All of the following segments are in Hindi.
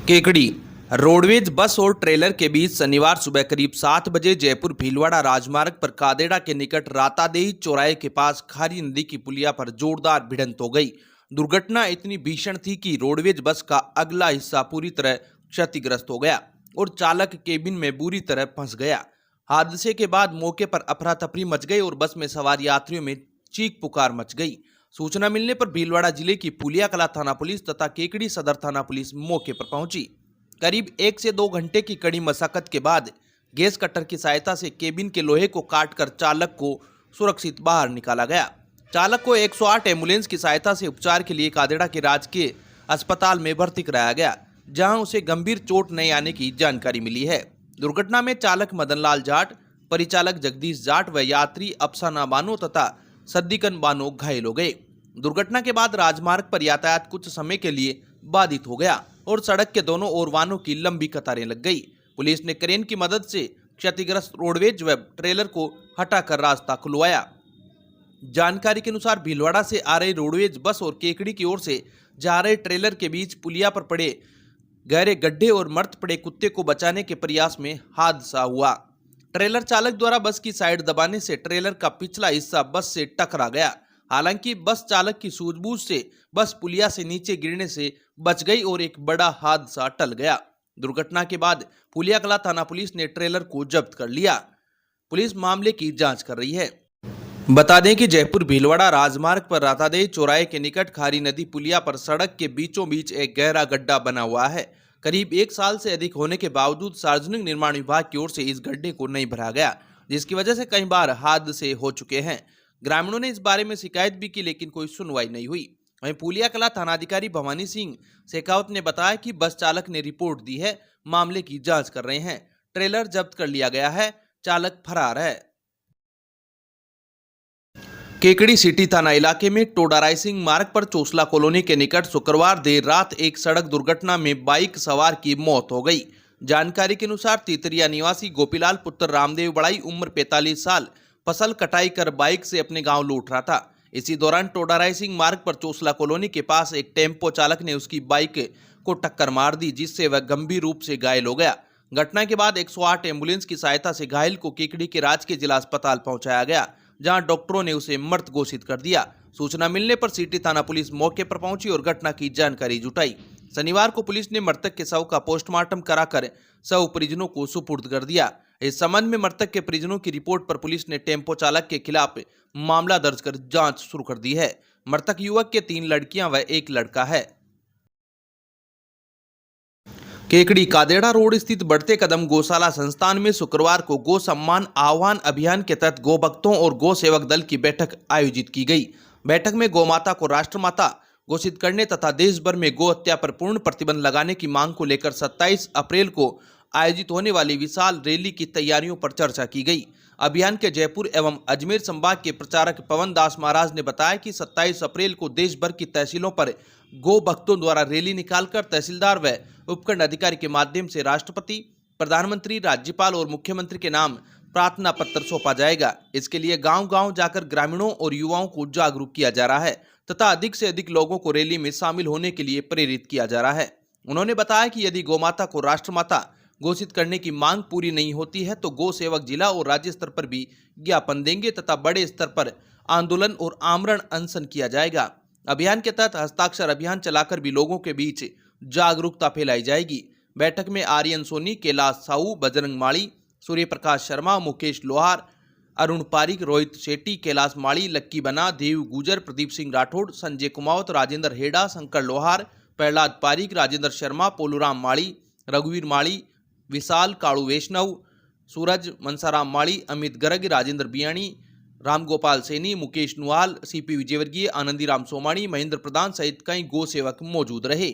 केकड़ी रोडवेज बस और ट्रेलर के बीच शनिवार सुबह करीब 7 बजे जयपुर भीलवाड़ा राजमार्ग पर कादेड़ा के निकट रातादेही चौराहे के पास खारी नदी की पुलिया पर जोरदार भिड़ंत हो गई। दुर्घटना इतनी भीषण थी कि रोडवेज बस का अगला हिस्सा पूरी तरह क्षतिग्रस्त हो गया और चालक केबिन में बुरी तरह फंस गया। हादसे के बाद मौके पर अफरा तफरी मच गई और बस में सवार यात्रियों में चीख पुकार मच गई। सूचना मिलने पर भीलवाड़ा जिले की पुलिया कला थाना पुलिस तथा केकड़ी सदर थाना पुलिस मौके पर पहुंची। करीब 1 से 2 घंटे की कड़ी मशक्कत के बाद गैस कटर की सहायता से केबिन के लोहे को काटकर चालक को सुरक्षित बाहर निकाला गया। चालक को 108 एम्बुलेंस की सहायता से उपचार के लिए कादेड़ा के राजकीय अस्पताल में भर्ती कराया गया, जहां उसे गंभीर चोट नहीं आने की जानकारी मिली है। दुर्घटना में चालक मदनलाल जाट, परिचालक जगदीश जाट व यात्री अफसाना बानो तथा सद्दीकन बानो घायल हो गए। दुर्घटना के बाद राजमार्ग पर यातायात कुछ समय के लिए बाधित हो गया और सड़क के दोनों ओर वाहनों की लंबी कतारें लग गई। पुलिस ने क्रेन की मदद से क्षतिग्रस्त रोडवेज व ट्रेलर को हटाकर रास्ता खुलवाया। जानकारी के अनुसार भीलवाड़ा से आ रही रोडवेज बस और केकड़ी की ओर से जा रहे ट्रेलर के बीच पुलिया पर पड़े गहरे गड्ढे और मर्त पड़े कुत्ते को बचाने के प्रयास में हादसा हुआ। ट्रेलर चालक द्वारा बस की साइड दबाने से ट्रेलर का पिछला हिस्सा बस से टकरा गया। हालांकि बस चालक की सूझबूझ से बस पुलिया से नीचे गिरने से बच गई और एक बड़ा हादसा टल गया। दुर्घटना के बाद पुलिया कला थाना पुलिस ने ट्रेलर को जब्त कर लिया। पुलिस मामले की जांच कर रही है। बता दें कि जयपुर भीलवाड़ा राजमार्ग पर रातादेही चौराहे के निकट खारी नदी पुलिया पर सड़क के बीचों बीच एक गहरा गड्ढा बना हुआ है। करीब 1 साल से अधिक होने के बावजूद सार्वजनिक निर्माण विभाग की ओर से इस गड्ढे को नहीं भरा गया, जिसकी वजह से कई बार हादसे हो चुके हैं। ग्रामीणों ने इस बारे में शिकायत भी की, लेकिन कोई सुनवाई नहीं हुई। वहीं पुलिया कला थानाधिकारी भवानी सिंह शेखावत ने बताया कि बस चालक ने रिपोर्ट दी है, मामले की जांच कर रहे हैं। ट्रेलर जब्त कर लिया गया है, चालक फरार है। केकड़ी सिटी थाना इलाके में टोडा रायसिंह मार्ग पर चोसला कॉलोनी के निकट शुक्रवार देर रात एक सड़क दुर्घटना में बाइक सवार की मौत हो गई। जानकारी के अनुसार तितरिया निवासी गोपीलाल पुत्र रामदेव बड़ाई उम्र 45 साल फसल कटाई कर बाइक से अपने गांव लौट रहा था। इसी दौरान टोडा रायसिंह मार्ग पर चोसला कॉलोनी के पास एक टेम्पो चालक ने उसकी बाइक को टक्कर मार दी, जिससे वह गंभीर रूप से घायल हो गया। घटना के बाद 108 एम्बुलेंस की सहायता से घायल को केकड़ी के राजकीय जिला अस्पताल पहुंचाया गया, जहां डॉक्टरों ने उसे मृत घोषित कर दिया। सूचना मिलने पर सिटी थाना पुलिस मौके पर पहुंची और घटना की जानकारी जुटाई। शनिवार को पुलिस ने मृतक के शव का पोस्टमार्टम कराकर शव परिजनों को सुपुर्द कर दिया। इस संबंध में मृतक के परिजनों की रिपोर्ट पर पुलिस ने टेम्पो चालक के खिलाफ मामला दर्ज कर जांच शुरू कर दी है। मृतक युवक के 3 लड़कियां व 1 लड़का है। केकड़ी कादेड़ा रोड स्थित बढ़ते कदम गौशाला संस्थान में शुक्रवार को गो सम्मान आह्वान अभियान के तहत गो भक्तों और गो सेवक दल की बैठक आयोजित की गई। बैठक में गौ माता को राष्ट्रमाता घोषित करने तथा देश भर में गो हत्या पर पूर्ण प्रतिबंध लगाने की मांग को लेकर 27 अप्रैल को आयोजित होने वाली विशाल रैली की तैयारियों पर चर्चा की गई। अभियान के जयपुर एवं अजमेर संभाग के प्रचारक पवन दास महाराज ने बताया कि 27 अप्रैल को देश भर की तहसीलों पर गो भक्तों द्वारा रैली निकालकर तहसीलदार व उपखंड अधिकारी के माध्यम से राष्ट्रपति, प्रधानमंत्री, राज्यपाल और मुख्यमंत्री के नाम प्रार्थना पत्र सौंपा जाएगा। इसके लिए गांव-गांव जाकर ग्रामीणों और युवाओं को जागरूक किया जा रहा है तथा अधिक से अधिक लोगों को रैली में शामिल होने के लिए प्रेरित किया जा रहा है। उन्होंने बताया कि यदि गौमाता को राष्ट्रमाता घोषित करने की मांग पूरी नहीं होती है तो गो सेवक जिला और राज्य स्तर पर भी ज्ञापन देंगे तथा बड़े स्तर पर आंदोलन और आमरण अनशन किया जाएगा। अभियान के तहत हस्ताक्षर अभियान चलाकर भी लोगों के बीच जागरूकता फैलाई जाएगी। बैठक में आर्यन सोनी, कैलाश साहू, बजरंग माली, सूर्य प्रकाश शर्मा, मुकेश लोहार, अरुण पारिक, रोहित शेट्टी, कैलाश माली, लक्की बना, देव गुजर, प्रदीप सिंह राठौड़, संजय कुमावत, राजेंद्र हेडा, शंकर लोहार, प्रहलाद पारिक, राजेंद्र शर्मा, पोलूराम माली, रघुवीर माली, विशाल, काड़ू वैष्णव, सूरज, मनसाराम माली, अमित गर्ग, राजेंद्र बियाणी, रामगोपाल सैनी, मुकेश नुहाल, सीपी विजयवर्गीय, आनंदीराम सोमाणी, महेंद्र प्रधान सहित कई गो सेवक मौजूद रहे।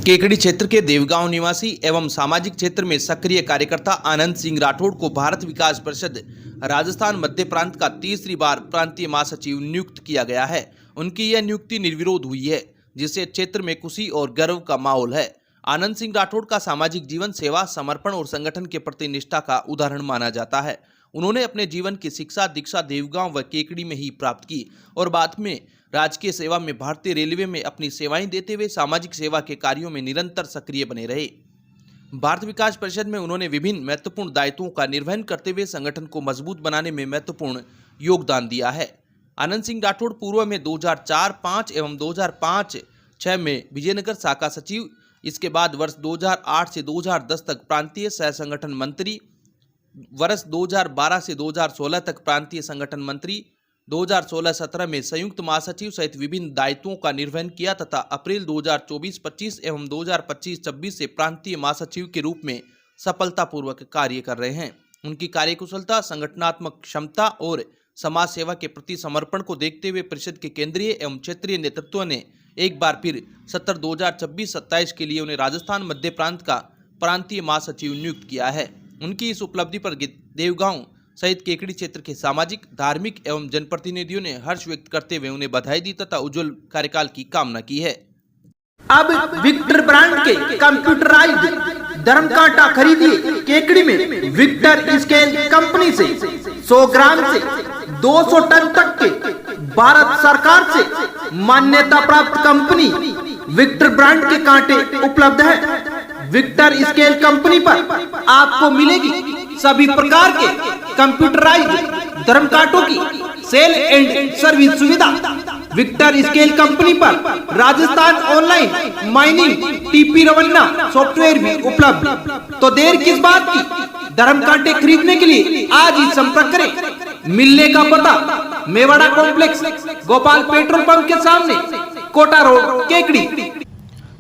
केकड़ी क्षेत्र के देवगांव निवासी एवं सामाजिक क्षेत्र में सक्रिय कार्यकर्ता आनंद सिंह राठौड़ को भारत विकास परिषद राजस्थान मध्य प्रांत का 3री बार प्रांतीय महासचिव नियुक्त किया गया है। उनकी यह नियुक्ति निर्विरोध हुई है, जिससे क्षेत्र में खुशी और गर्व का माहौल है। आनंद सिंह राठौड़ का सामाजिक जीवन सेवा, समर्पण और संगठन के प्रति निष्ठा का उदाहरण माना जाता है। उन्होंने अपने जीवन की शिक्षा दीक्षा देवगांव व केकड़ी में ही प्राप्त की और बाद में राजकीय सेवा में भारतीय रेलवे में अपनी सेवाएं देते हुए सामाजिक सेवा के कार्यों में निरंतर सक्रिय बने रहे। भारत विकास परिषद में उन्होंने विभिन्न महत्वपूर्ण दायित्वों का निर्वहन करते हुए संगठन को मजबूत बनाने में महत्वपूर्ण योगदान दिया है। आनंद सिंह राठौड़ पूर्व में 2004-05 एवं 2005-06 में विजयनगर शाखा सचिव, इसके बाद वर्ष 2008 से 2010 तक प्रांतीय सह संगठन मंत्री, वर्ष 2012 से 2016 तक प्रांतीय संगठन मंत्री, 2016-17 में संयुक्त महासचिव सहित विभिन्न दायित्वों का निर्वहन किया तथा अप्रैल 2024-25 एवं 2025-26 से प्रांतीय महासचिव के रूप में सफलतापूर्वक कार्य कर रहे हैं। उनकी कार्यकुशलता, संगठनात्मक क्षमता और समाज सेवा के प्रति समर्पण को देखते हुए परिषद के केंद्रीय एवं क्षेत्रीय नेतृत्व ने एक बार फिर सत्र 2026-27 के लिए उन्हें राजस्थान मध्य प्रांत का प्रांतीय महासचिव नियुक्त किया है। उनकी इस उपलब्धि पर देवगांव सहित केकड़ी क्षेत्र के सामाजिक, धार्मिक एवं जनप्रतिनिधियों ने हर्ष व्यक्त करते हुए उन्हें बधाई दी तथा उज्जवल कार्यकाल की कामना की है। अब विक्टर ब्रांड के कंप्यूटराइज्ड धर्म कांटा खरीदिए केकड़ी में विक्टर स्केल कंपनी से 100 ग्राम से 200 टन तक के भारत सरकार से मान्यता प्राप्त कंपनी विक्टर ब्रांड के कांटे उपलब्ध है। विक्टर स्केल कंपनी पर आपको मिलेगी सभी प्रकार के कंप्यूटराइज्ड धर्म कांटों की सेल एंड सर्विस सुविधा। विक्टर स्केल कंपनी पर Rajasthan online mining TP Revanna software भी उपलब्ध। तो देर किस बात की, धर्म कांटे खरीदने के लिए आज ही संपर्क करें। मिलने का पता Mewara complex, Gopal petrol pump के सामने, कोटा रोड, केकड़ी।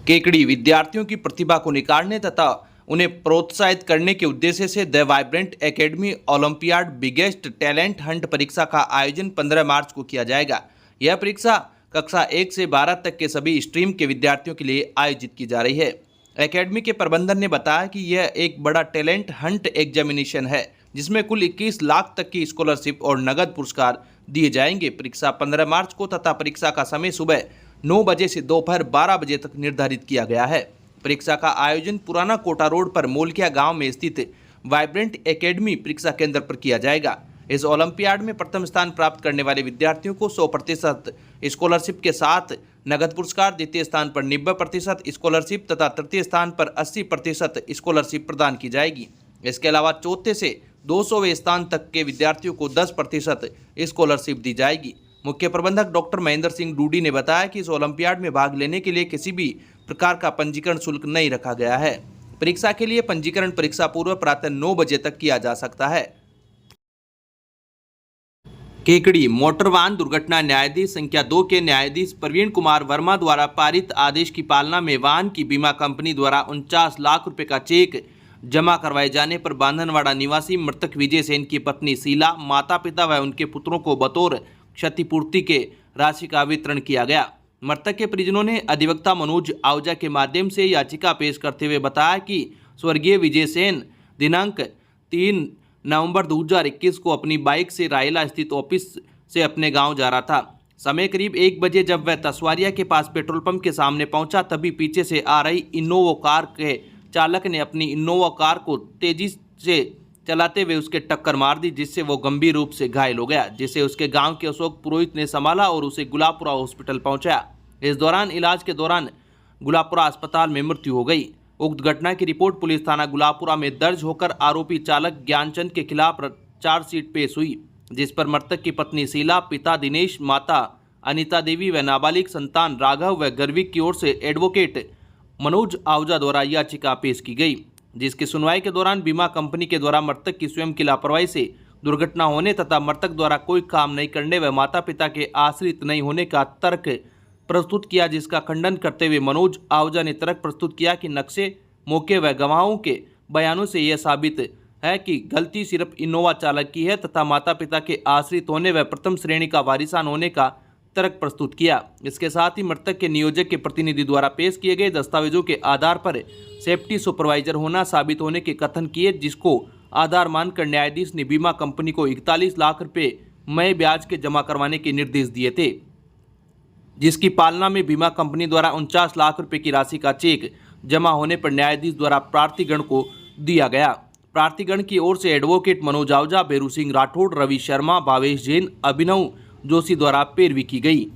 केकड़ी विद्यार्थियों की प्रतिभा को निखारने तथा उन्हें प्रोत्साहित करने के उद्देश्य से the vibrant academy olympiad biggest talent Hunt परीक्षा का आयोजन 15 मार्च को किया जाएगा। यह परीक्षा कक्षा 1 से 12 तक के सभी स्ट्रीम के विद्यार्थियों के लिए आयोजित की जा रही है। एकेडमी के प्रबंधन ने बताया कि यह एक बड़ा टैलेंट हंट एग्जामिनेशन है जिसमें कुल 21 लाख तक की स्कॉलरशिप और नगद पुरस्कार दिए जाएंगे। परीक्षा 15 मार्च को तथा परीक्षा का समय सुबह 9 बजे से दोपहर 12 बजे तक निर्धारित किया गया है। परीक्षा का आयोजन पुराना कोटा रोड पर मोलकिया गांव में स्थित वाइब्रेंट एकेडमी परीक्षा केंद्र पर किया जाएगा। इस ओलंपियाड में प्रथम स्थान प्राप्त करने वाले विद्यार्थियों को 100% स्कॉलरशिप के साथ नगद पुरस्कार, द्वितीय स्थान पर 90% स्कॉलरशिप तथा तृतीय स्थान पर 80% स्कॉलरशिप प्रदान की जाएगी। इसके अलावा चौथे से 200वें स्थान तक के विद्यार्थियों को 10% स्कॉलरशिप दी जाएगी। मुख्य प्रबंधक डॉक्टर महेंद्र सिंह डूडी ने बताया कि इस ओलंपियाड में भाग लेने के लिए किसी भी प्रकार का पंजीकरण शुल्क नहीं रखा गया है। परीक्षा के लिए पंजीकरण परीक्षा पूर्व प्रातः 9 बजे तक किया जा सकता है। केकड़ी मोटर वाहन दुर्घटना न्यायाधीश संख्या 2 के न्यायाधीश प्रवीण कुमार वर्मा द्वारा पारित आदेश की पालना में वाहन की बीमा कंपनी द्वारा 49 लाख रुपए का चेक जमा करवाए जाने पर बांधनवाड़ा निवासी मृतक विजय सेन की पत्नी शीला, माता पिता व उनके पुत्रों को बतौर क्षतिपूर्ति के राशि का वितरण किया गया। मृतक के परिजनों ने अधिवक्ता मनोज आहूजा के माध्यम से याचिका पेश करते हुए बताया कि स्वर्गीय विजय सेन दिनांक 3 नवंबर 2021 को अपनी बाइक से रायला स्थित ऑफिस से अपने गांव जा रहा था। समय करीब 1 बजे जब वह तसवारिया के पास पेट्रोल पंप के सामने पहुंचा, तभी पीछे से आ रही इनोवा कार के चालक ने अपनी इनोवा कार को तेजी से चलाते हुए उसके टक्कर मार दी, जिससे वो गंभीर रूप से घायल हो गया, जिसे उसके गांव के अशोक पुरोहित ने संभाला और उसे गुलाबपुरा हॉस्पिटल पहुंचाया। इस दौरान इलाज के दौरान गुलाबपुरा अस्पताल में मृत्यु हो गई। उक्त घटना की रिपोर्ट पुलिस थाना गुलाबपुरा में दर्ज होकर आरोपी चालक ज्ञानचंद के खिलाफ चार्जशीट पेश हुई, जिस पर मृतक की पत्नी शीला, पिता दिनेश, माता अनिता देवी व नाबालिग संतान राघव व गर्विक की ओर से एडवोकेट मनोज आहूजा द्वारा याचिका पेश की गई, जिसकी सुनवाई के दौरान बीमा कंपनी के द्वारा मृतक की स्वयं की लापरवाही से दुर्घटना होने तथा मृतक द्वारा कोई काम नहीं करने व माता पिता के आश्रित नहीं होने का तर्क प्रस्तुत किया, जिसका खंडन करते हुए मनोज आहूजा ने तर्क प्रस्तुत किया कि नक्शे, मौके व गवाहों के बयानों से यह साबित है कि गलती सिर्फ इनोवा चालक की है तथा माता पिता के आश्रित होने व प्रथम श्रेणी का वारिसान होने का तर्क प्रस्तुत किया। इसके साथ ही मृतक के नियोजक के प्रतिनिधि द्वारा पेश किए गए दस्तावेजों के आधार पर सेफ्टी सुपरवाइजर होना साबित होने के कथन किए, जिसको आधार मानकर न्यायाधीश ने बीमा कंपनी को 41 लाख रुपए मई ब्याज के जमा करवाने के निर्देश दिए थे, जिसकी पालना में बीमा कंपनी द्वारा 49 लाख रुपए की राशि का चेक जमा होने पर न्यायाधीश द्वारा प्रार्थीगण को दिया गया। प्रार्थीगण की ओर से एडवोकेट मनोज आहूजा, बेरू सिंह राठौड़, रवि शर्मा, भावेश जैन, अभिनव जोशी द्वारा पैरवी की गई।